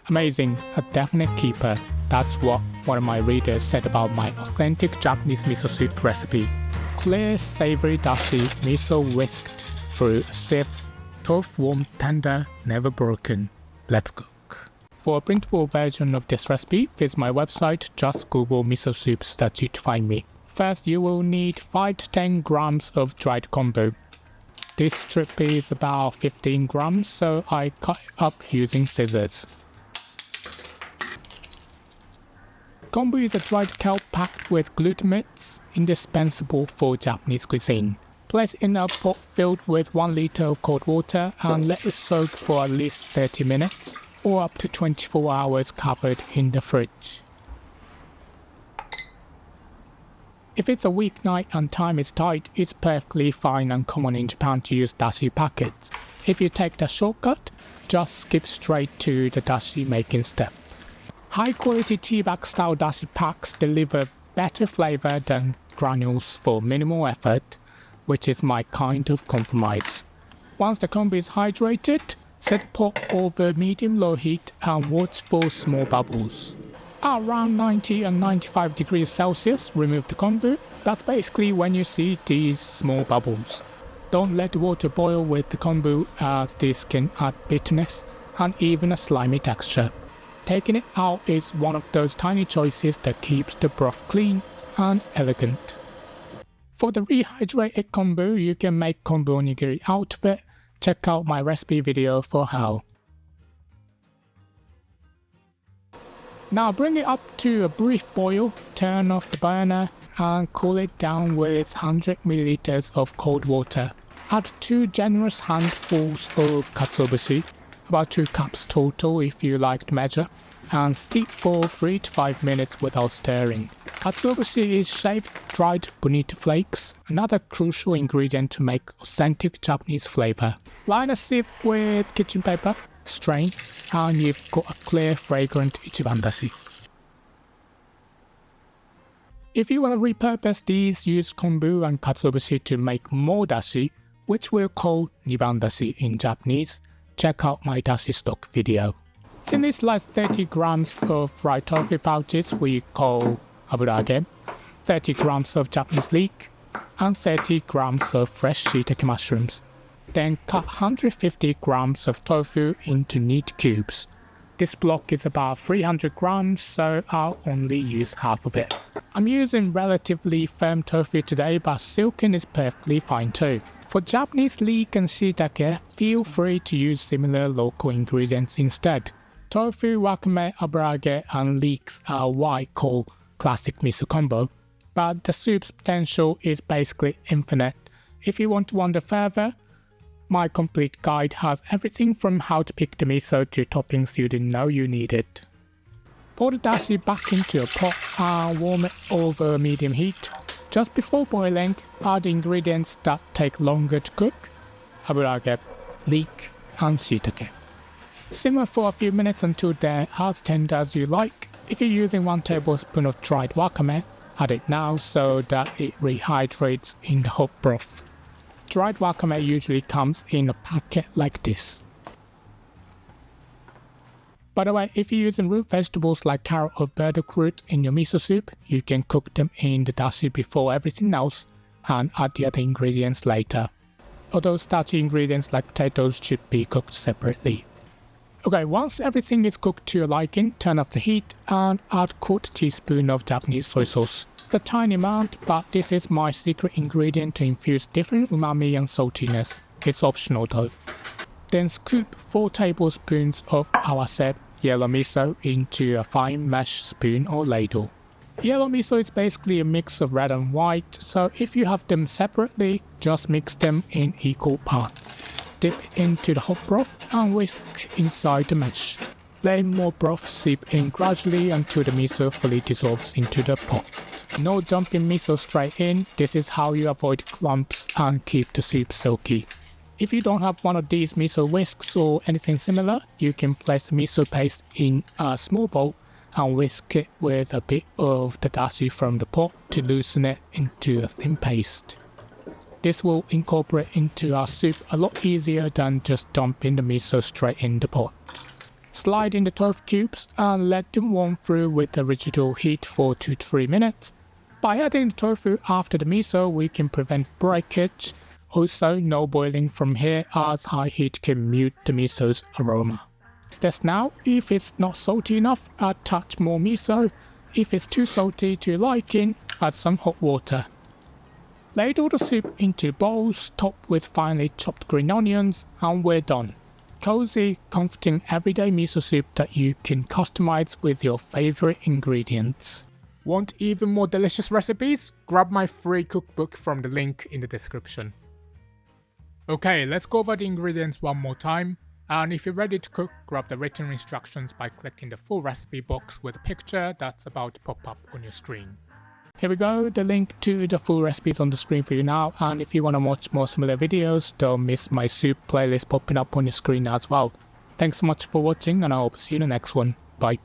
Amazing, a definite keeper. That's what one of my readers said about my authentic Japanese miso soup recipe. Clear, savory dashi, miso whisked through a sieve, tofu warm, tender, never broken. Let's cook. For a printable version of this recipe, visit my website, just Google miso soups that you to find me. First, you will need 5 to 10 grams of dried kombu. This strip is about 15 grams, so I cut it up using scissors. Kombu is a dried kelp packed with glutamates, indispensable for Japanese cuisine. Place in a pot filled with 1 liter of cold water and let it soak for at least 30 minutes or up to 24 hours covered in the fridge. If it's a weeknight and time is tight, it's perfectly fine and common in Japan to use dashi packets. If you take the shortcut, just skip straight to the dashi making step. High quality tea bag style dashi packs deliver better flavor than granules for minimal effort, which is my kind of compromise. Once the kombu is hydrated, set the pot over medium-low heat and watch for small bubbles. At around 90 and 95 degrees Celsius, remove the kombu. That's basically when you see these small bubbles. Don't let the water boil with the kombu, as this can add bitterness and even a slimy texture. Taking it out is one of those tiny choices that keeps the broth clean and elegant. For the rehydrated kombu, you can make kombu onigiri out of it. Check out my recipe video for how. Now bring it up to a brief boil, turn off the burner and cool it down with 100 ml of cold water. Add 2 generous handfuls of katsuobushi, about 2 cups total if you like to measure, and steep for 3 to 5 minutes without stirring. Katsuobushi is shaved dried bonito flakes, another crucial ingredient to make authentic Japanese flavor. Line a sieve with kitchen paper, strain, and you've got a clear, fragrant ichiban dashi. If you want to repurpose these, use kombu and katsuobushi to make more dashi, which we'll call niban dashi in Japanese. Check out my dashi stock video. Then we slice 30 grams of fried tofu pouches we call aburaage, 30 grams of Japanese leek, and 30 grams of fresh shiitake mushrooms. Then cut 150 grams of tofu into neat cubes. This block is about 300 grams, so I'll only use half of it. I'm using relatively firm tofu today, but silken is perfectly fine too. For Japanese leek and shiitake, feel free to use similar local ingredients instead. Tofu, wakame, aburaage, and leeks are what I call classic miso combo, but the soup's potential is basically infinite. If you want to wander further, my complete guide has everything from how to pick the miso to toppings you didn't know you needed. Pour the dashi back into a pot and warm it over medium heat. Just before boiling, add the ingredients that take longer to cook: aburaage, leek, and shiitake. Simmer for a few minutes until they're as tender as you like. If you're using 1 tablespoon of dried wakame, add it now so that it rehydrates in the hot broth. Dried wakame usually comes in a packet like this. By the way, if you're using root vegetables like carrot or burdock root in your miso soup, you can cook them in the dashi before everything else and add the other ingredients later. Although starchy ingredients like potatoes should be cooked separately. Okay, once everything is cooked to your liking, turn off the heat and add 1/4 teaspoon of Japanese soy sauce. It's a tiny amount, but this is my secret ingredient to infuse different umami and saltiness. It's optional though. Then scoop 4 tablespoons of awase, yellow miso, into a fine mesh spoon or ladle. Yellow miso is basically a mix of red and white, so if you have them separately, just mix them in equal parts. Dip into the hot broth and whisk inside the mesh. Let more broth seep in gradually until the miso fully dissolves into the pot. No dumping miso straight in, this is how you avoid clumps and keep the soup silky. If you don't have one of these miso whisks or anything similar, you can place the miso paste in a small bowl and whisk it with a bit of the dashi from the pot to loosen it into a thin paste. This will incorporate into our soup a lot easier than just dumping the miso straight in the pot. Slide in the tofu cubes and let them warm through with the residual heat for 2 to 3 minutes. By adding the tofu after the miso, we can prevent breakage. Also, no boiling from here as high heat can mute the miso's aroma. Test now. If it's not salty enough, add a touch more miso. If it's too salty to your liking, add some hot water. Ladle the soup into bowls, topped with finely chopped green onions, and we're done. Cozy, comforting everyday miso soup that you can customize with your favorite ingredients. Want even more delicious recipes? Grab my free cookbook from the link in the description. Okay, let's go over the ingredients one more time. And if you're ready to cook, grab the written instructions by clicking the full recipe box with a picture that's about to pop up on your screen. Here we go, the link to the full recipe is on the screen for you now, and if you want to watch more similar videos, don't miss my soup playlist popping up on your screen as well. Thanks so much for watching, and I hope to see you in the next one. Bye.